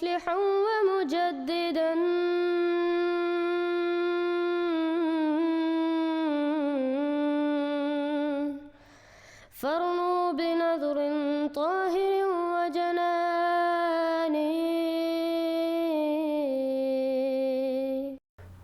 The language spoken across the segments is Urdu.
مصلحا ومجددا فارنوا بنظر Tahir وجنان.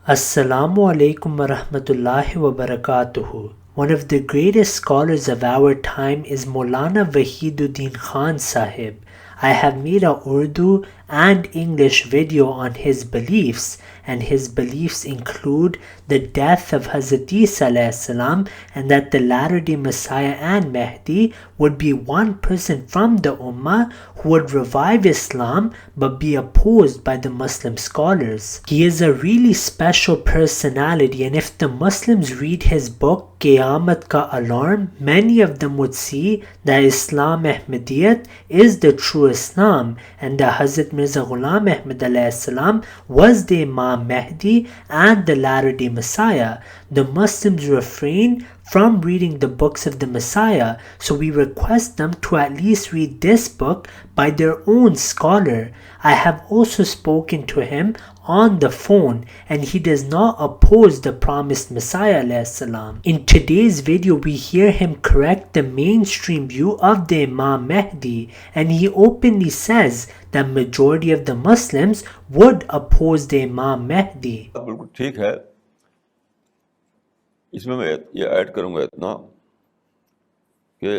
Assalamu alaikum wa rahmatullahi wa barakatuhu. One of the greatest scholars of our time is Maulana Wahiduddin Khan Sahib. I have made a Urdu and English video on his beliefs, and his beliefs include the death of Hazrat Isa alayhi salam, and that the latter-day Messiah and Mahdi would be one person from the Ummah who would revive Islam but be opposed by the Muslim scholars. He is a really special personality, and if the Muslims read his book Qiyamat Ka Alarm, many of them would see that Islam Ahmadiyyat is the true Islam, and that Hazrat Mirza Ghulam Ahmad alayhi salam was the Imam Mahdi and the latter-day Messiah. The Muslims refrain from reading the books of the Messiah, so we request them to at least read this book by their own scholar. I have also spoken to him on the phone, and he does not oppose the promised Messiah alayhi salam. In today's video, we hear him correct the mainstream view of the Imam Mahdi, and he openly says that majority of the Muslims would oppose the Imam Mahdi. بالکل ٹھیک ہے. اس میں یہ ایڈ کروں گا اتنا کہ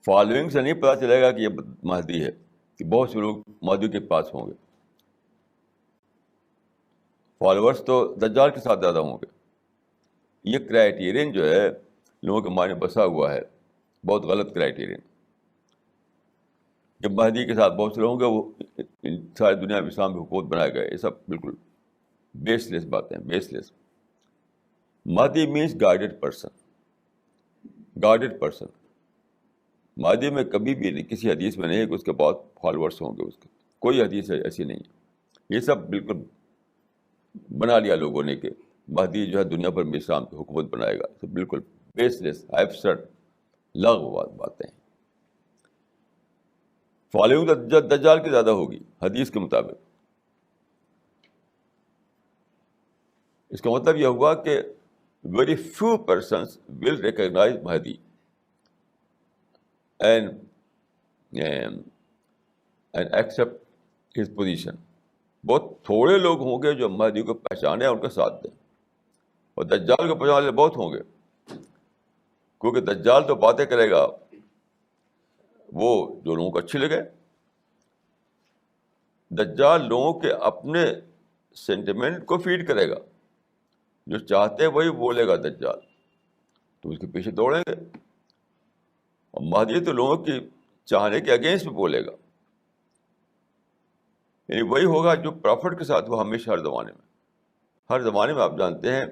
فالوئنگ سے نہیں پتہ چلے گا کہ یہ مہدی ہے، کہ بہت سے لوگ مہدی کے پاس ہوں گے. فالوورس تو دجال کے ساتھ زیادہ ہوں گے. یہ کرائیٹیرین جو ہے لوگوں کے معنی بسا ہوا ہے، بہت غلط کرائیٹیرین. جب مہدی کے ساتھ بہت سے لوگ ہوں گے، وہ ساری دنیا میں اسلام کی حکومت بنائے گئے. یہ سب بالکل بیس لیس باتیں ہیں، baseless. Mehdi means guided person. Guided person Mehdi میں کبھی بھی نہیں، کسی حدیث میں نہیں ہے کہ اس کے بعد فالوورس ہوں گے. اس کے کوئی حدیث ایسی نہیں ہے. یہ سب بالکل بنا لیا لوگوں نے کہ مہدی جو ہے دنیا پر میں اسلام کی حکومت بنائے گا. تو بالکل بیس لیس، ایبسرڈ، لغو باتیں ہیں. فالوئنگ دجال کی زیادہ ہوگی حدیث کے مطابق. اس کا مطلب یہ ہوا کہ very few persons will recognise Mahdi and accept his position. بہت تھوڑے لوگ ہوں گے جو مہدی کو پہچانے اور ان کا ساتھ دیں، اور دجال کو پہچانے والے بہت ہوں گے، کیونکہ دجال تو باتیں کرے گا وہ جو لوگوں کو اچھی لگے. دجال لوگوں کے اپنے سینٹیمنٹ کو فیڈ کرے گا. جو چاہتے ہیں وہی بولے گا دجال، تو اس کے پیچھے دوڑیں گے. اور مہدی تو لوگوں کی چاہنے کے اگینسٹ میں بولے گا. یعنی وہی ہوگا جو پرافٹ کے ساتھ وہ ہمیشہ ہر زمانے میں آپ جانتے ہیں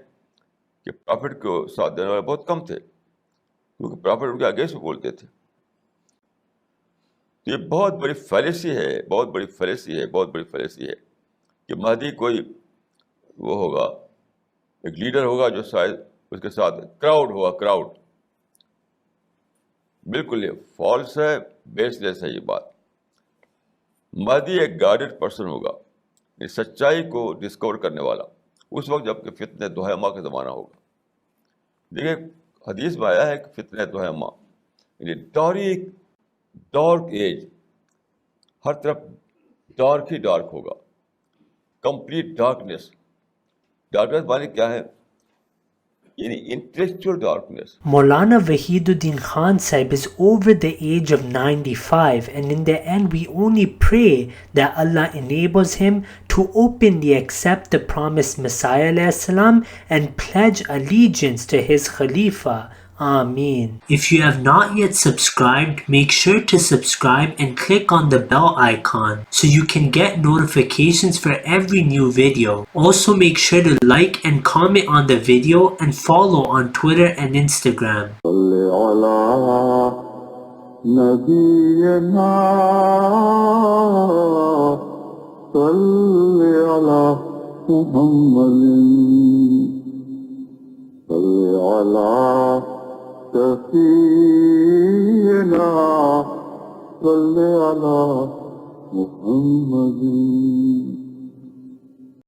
کہ پرافٹ کو ساتھ دینے والے بہت کم تھے، کیونکہ پرافٹ ان کے اگینسٹ میں بولتے تھے. یہ بہت بڑی فیلیسی ہے کہ مہدی کوئی وہ ہوگا، ایک لیڈر ہوگا جو شاید اس کے ساتھ کراؤڈ ہوگا. کراؤڈ بالکل یہ فالس ہے، بیس لیس ہے یہ بات. مہدی ایک گائیڈڈ پرسن ہوگا، سچائی کو ڈسکور کرنے والا، اس وقت جب کہ فتنہ دہیمہ کا زمانہ ہوگا. دیکھیے حدیث میں آیا ہے کہ فتنہ دہیمہ یعنی ڈارک ایج، ہر طرف ڈارک ہی ڈارک ہوگا، کمپلیٹ ڈارکنیس. ڈارکنیس معنی کیا ہے؟ یعنی intellectual darkness. Maulana Wahiduddin Khan Sahib is over the age of 95, and in the end we only pray that Allah enables him to openly accept the promised Messiah alayhi salam and pledge allegiance to his Khalifa. Ameen. If you have not yet subscribed, make sure to subscribe and click on the bell icon so you can get notifications for every new video. Also make sure to like and comment on the video and follow on Twitter and Instagram. سفينا صل على محمد